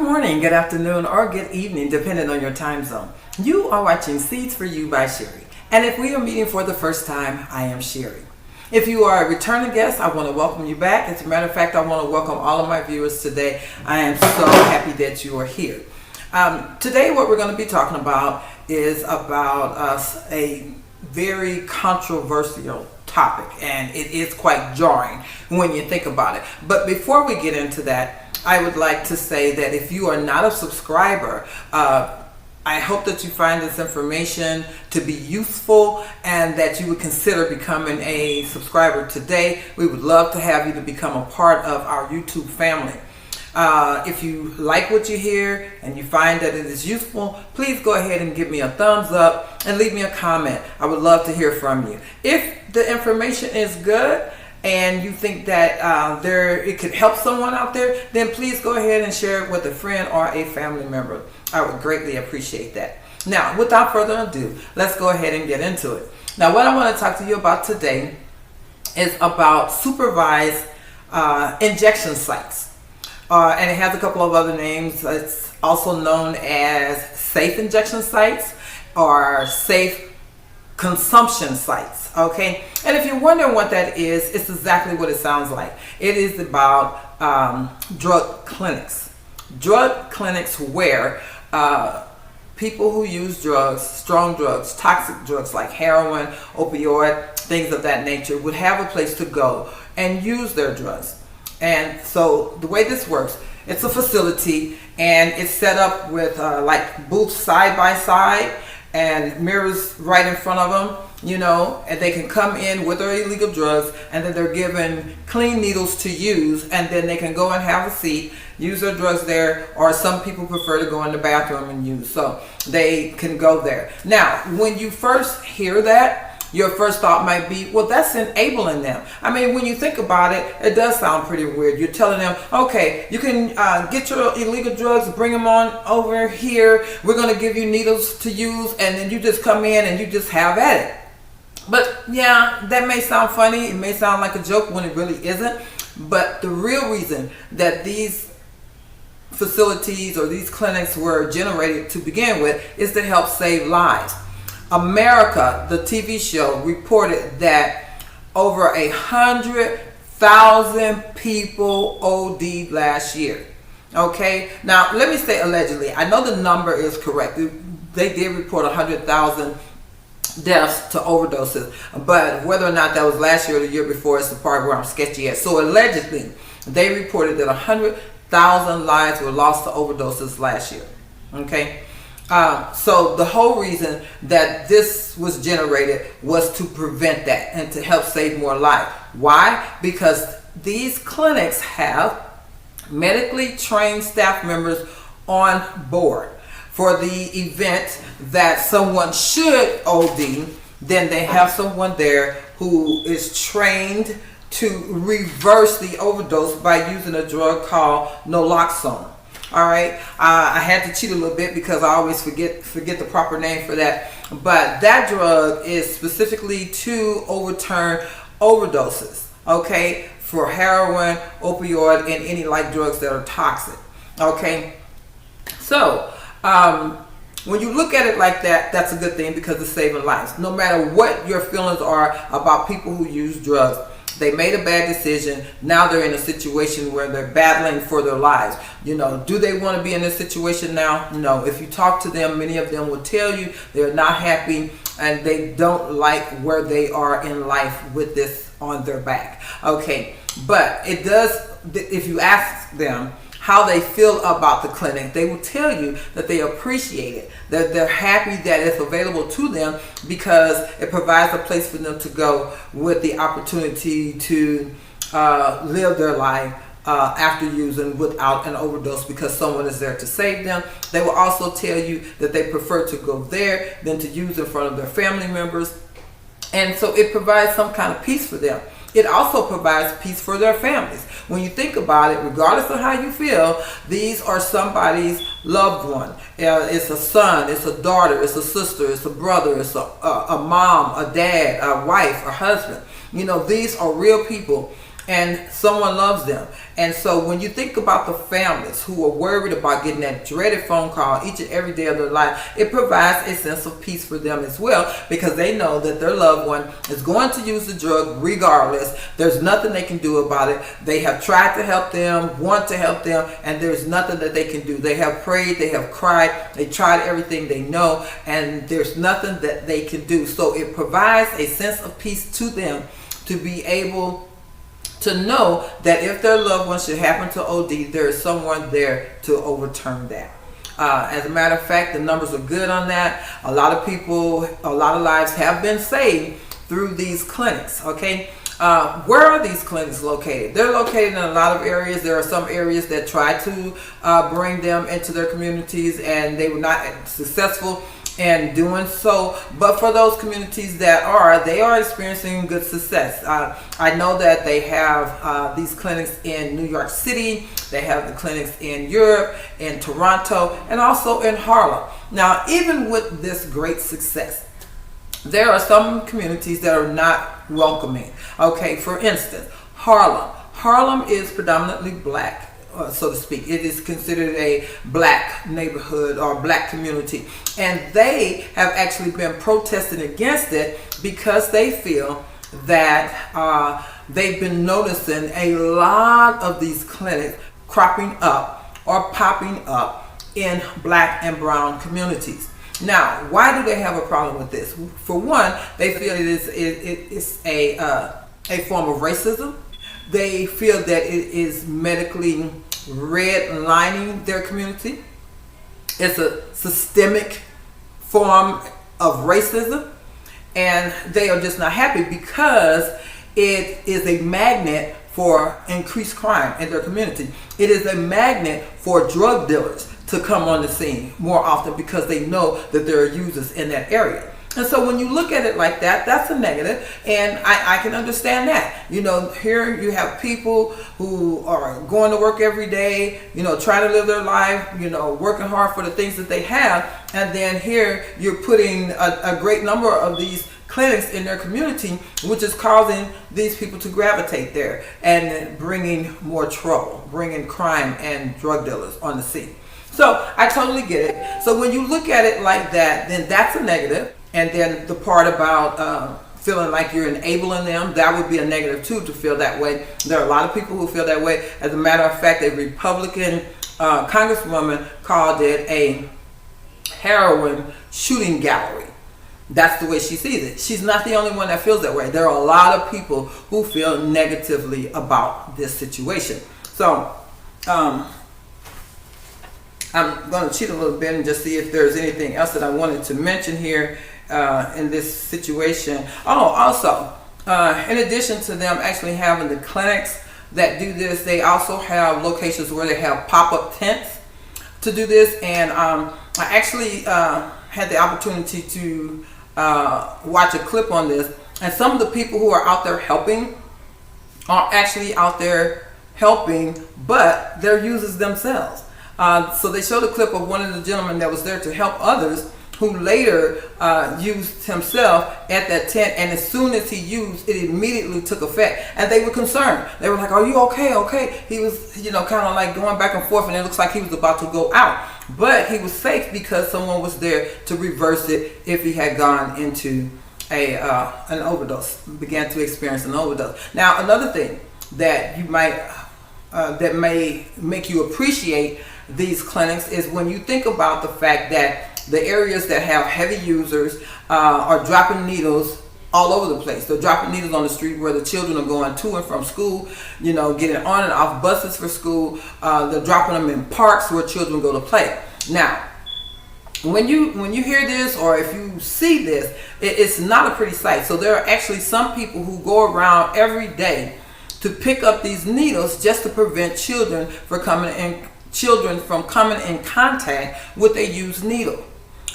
morning, good afternoon, or good evening, depending on your time zone. You are watching Seeds for You by Sherry. And if we are meeting for the first time, I am Sherry. If you are a returning guest, I want to welcome you back. As a matter of fact, I want to welcome all of my viewers today. I am so happy that you are here. Today, what we're going to be talking about is about a very controversial topic, and it is quite jarring when you think about it. But before we get into that, I would like to say that if you are not a subscriber, I hope that you find this information to be useful and that you would consider becoming a subscriber today. We would love to have you to become a part of our YouTube family. If you like what you hear and you find that it is useful, please go ahead and give me a thumbs up and leave me a comment. I would love to hear from you. If the information is good and you think that it could help someone out there, then please go ahead and share it with a friend or a family member. I would greatly appreciate that. Now, without further ado, let's go ahead and get into it. Now, what I want to talk to you about today is about supervised injection sites. And it has a couple of other names. It's also known as safe injection sites or safe consumption sites. Okay, and if you're wondering what that is, it's exactly what it sounds like. It is about drug clinics. Drug clinics where people who use drugs, strong drugs, toxic drugs like heroin, opioid, things of that nature, would have a place to go and use their drugs. And so the way this works, it's a facility and it's set up with like booths side by side and mirrors right in front of them, you know, and they can come in with their illegal drugs, and then they're given clean needles to use, and then they can go and have a seat, use their drugs there, or some people prefer to go in the bathroom and use, so they can go there. Now, when you first hear that, your first thought might be, well, that's enabling them. I mean, when you think about it, it does sound pretty weird. You're telling them, okay, you can get your illegal drugs, bring them on over here. We're going to give you needles to use, and then you just come in and you just have at it. But yeah, that may sound funny. It may sound like a joke when it really isn't. But the real reason that these facilities or these clinics were generated to begin with is to help save lives. America, the TV show, reported that over 100,000 people OD'd last year. Okay, now let me say allegedly. I know the number is correct. They did report 100,000 deaths to overdoses, but whether or not that was last year or the year before is the part where I'm sketchy at. So allegedly, they reported that 100,000 lives were lost to overdoses last year. Okay. So the whole reason that this was generated was to prevent that and to help save more lives. Why? Because these clinics have medically trained staff members on board. For the event that someone should OD, then they have someone there who is trained to reverse the overdose by using a drug called Naloxone. All right, I had to cheat a little bit because I always forget the proper name for that. But that drug is specifically to overturn overdoses, okay, for heroin, opioid, and any like drugs that are toxic. Okay, so when you look at it like that, that's a good thing because it's saving lives. No matter what your feelings are about people who use drugs, they made a bad decision. Now they're in a situation where they're battling for their lives. You know, do they want to be in this situation now? No. If you talk to them, many of them will tell you they're not happy and they don't like where they are in life with this on their back. Okay, but it does, if you ask them how they feel about the clinic, they will tell you that they appreciate it, that they're happy that it's available to them because it provides a place for them to go with the opportunity to live their life after using without an overdose because someone is there to save them. They will also tell you that they prefer to go there than to use in front of their family members. And so it provides some kind of peace for them. It also provides peace for their families. When you think about it, regardless of how you feel, these are somebody's loved one. It's a son, it's a daughter, it's a sister, it's a brother, it's a mom, a dad, a wife, a husband. You know, these are real people and someone loves them. And so when you think about the families who are worried about getting that dreaded phone call each and every day of their life, it provides a sense of peace for them as well, because they know that their loved one is going to use the drug regardless. There's nothing they can do about it. They have tried to help them, want to help them, and there's nothing that they can do. They have prayed, they have cried, they tried everything they know, and there's nothing that they can do. So it provides a sense of peace to them to be able to know that if their loved one should happen to OD, there is someone there to overturn that. As a matter of fact, the numbers are good on that. A lot of people, a lot of lives have been saved through these clinics. Okay, where are these clinics located? They're located in a lot of areas. There are some areas that try to bring them into their communities, and they were not successful in doing so. But for those communities that are, they are experiencing good success. I know that they have these clinics in New York City. They have the clinics in Europe, in Toronto, and also in Harlem. Now, even with this great success, there are some communities that are not welcoming. Okay, for instance, Harlem. Harlem is predominantly black, so to speak. It is considered a black neighborhood or black community. And they have actually been protesting against it because they feel that they've been noticing a lot of these clinics cropping up or popping up in black and brown communities. Now, why do they have a problem with this? For one, they feel it is a form of racism. They feel that it is medically redlining their community. It's a systemic form of racism, and they are just not happy because it is a magnet for increased crime in their community. It is a magnet for drug dealers to come on the scene more often because they know that there are users in that area. And so when you look at it like that, that's a negative, and I can understand that. You know, here you have people who are going to work every day, you know, trying to live their life, you know, working hard for the things that they have, and then here you're putting a great number of these clinics in their community, which is causing these people to gravitate there and bringing more trouble, bringing crime and drug dealers on the scene. So I totally get it. So when you look at it like that, then that's a negative. And then the part about feeling like you're enabling them, that would be a negative too, to feel that way. There are a lot of people who feel that way. As a matter of fact, a Republican congresswoman called it a heroin shooting gallery. That's the way she sees it. She's not the only one that feels that way. There are a lot of people who feel negatively about this situation. So I'm going to cheat a little bit and just see if there's anything else that I wanted to mention here in this situation. Oh, also, in addition to them actually having the clinics that do this, they also have locations where they have pop-up tents to do this. And I actually had the opportunity to watch a clip on this. And some of the people who are out there helping are actually out there helping, but they're users themselves. So they showed a clip of one of the gentlemen that was there to help others, who later used himself at that tent, and as soon as he used, it immediately took effect. And they were concerned. They were like, "Are you okay? Okay." He was, you know, kind of like going back and forth, and it looks like he was about to go out. But he was safe because someone was there to reverse it if he had gone into an overdose, began to experience an overdose. Now, another thing that you might that may make you appreciate these clinics is when you think about the fact that the areas that have heavy users are dropping needles all over the place. They're dropping needles on the street where the children are going to and from school, you know, getting on and off buses for school. They're dropping them in parks where children go to play. Now, when you hear this, or if you see this, it's not a pretty sight. So there are actually some people who go around every day to pick up these needles just to prevent children from coming in contact with a used needle.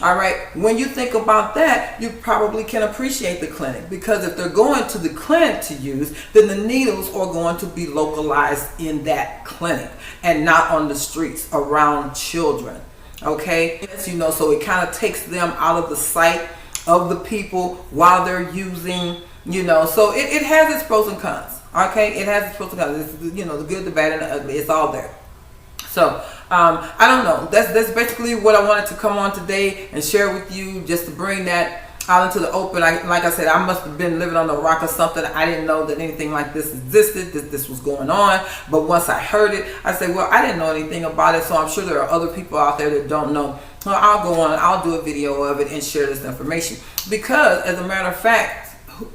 All right, when you think about that, you probably can appreciate the clinic, because if they're going to the clinic to use, then the needles are going to be localized in that clinic and not on the streets around children. Okay, you know, so it kind of takes them out of the sight of the people while they're using, you know, so it has its pros and cons. Okay, it has its pros and cons. It's, you know, the good, the bad, and the ugly. It's all there. So I don't know. That's basically what I wanted to come on today and share with you, just to bring that out into the open. Like I said, I must have been living on a rock or something. I didn't know that anything like this existed, that this was going on. But once I heard it, I said, well, I didn't know anything about it, so I'm sure there are other people out there that don't know. Well, I'll go on, I'll do a video of it and share this information. Because as a matter of fact,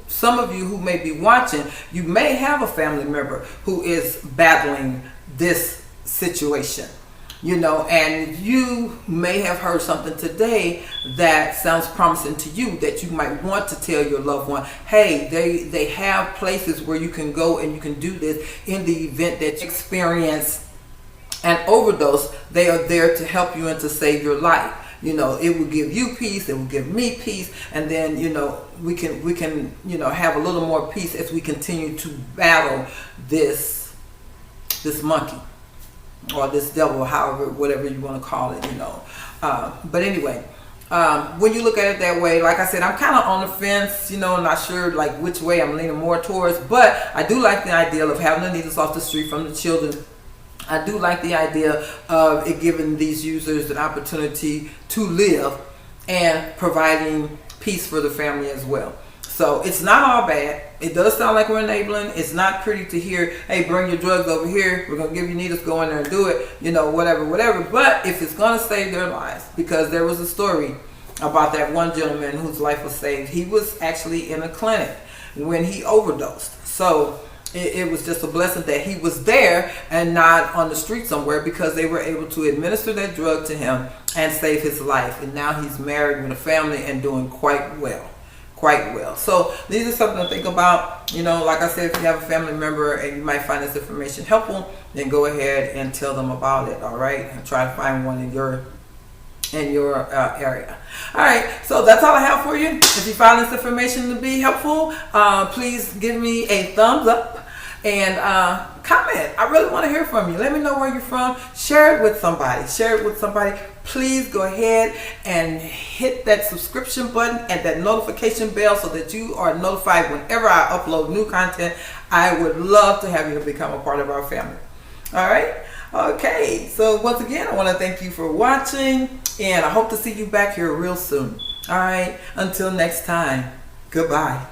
some of you who may be watching, you may have a family member who is battling this situation, you know, and you may have heard something today that sounds promising to you, that you might want to tell your loved one, hey, they have places where you can go and you can do this in the event that you experience an overdose. They are there to help you and to save your life. You know, it will give you peace, it will give me peace, and then, you know, we can you know, have a little more peace as we continue to battle this monkey, or this devil, however, whatever you want to call it, you know. But anyway, when you look at it that way, like I said, I'm kind of on the fence, you know, not sure like which way I'm leaning more towards, but I do like the idea of having the needles off the street from the children. I do like the idea of it giving these users an opportunity to live and providing peace for the family as well. So it's not all bad. It does sound like we're enabling. It's not pretty to hear, hey, bring your drugs over here. We're going to give you needles, go in there and do it. You know, whatever. But if it's going to save their lives, because there was a story about that one gentleman whose life was saved. He was actually in a clinic when he overdosed. So it was just a blessing that he was there and not on the street somewhere, because they were able to administer that drug to him and save his life. And now he's married with a family and doing quite well. So these are something to think about. You know, like I said, if you have a family member and you might find this information helpful, then go ahead and tell them about it. All right, and try to find one in your area. All right, so that's all I have for you. If you find this information to be helpful, please give me a thumbs up and comment. I really want to hear from you. Let me know where you're from. Share it with somebody. Please go ahead and hit that subscription button and that notification bell so that you are notified whenever I upload new content. I would love to have you to become a part of our family. All right. Okay, so once again, I want to thank you for watching, and I hope to see you back here real soon. All right, until next time, goodbye.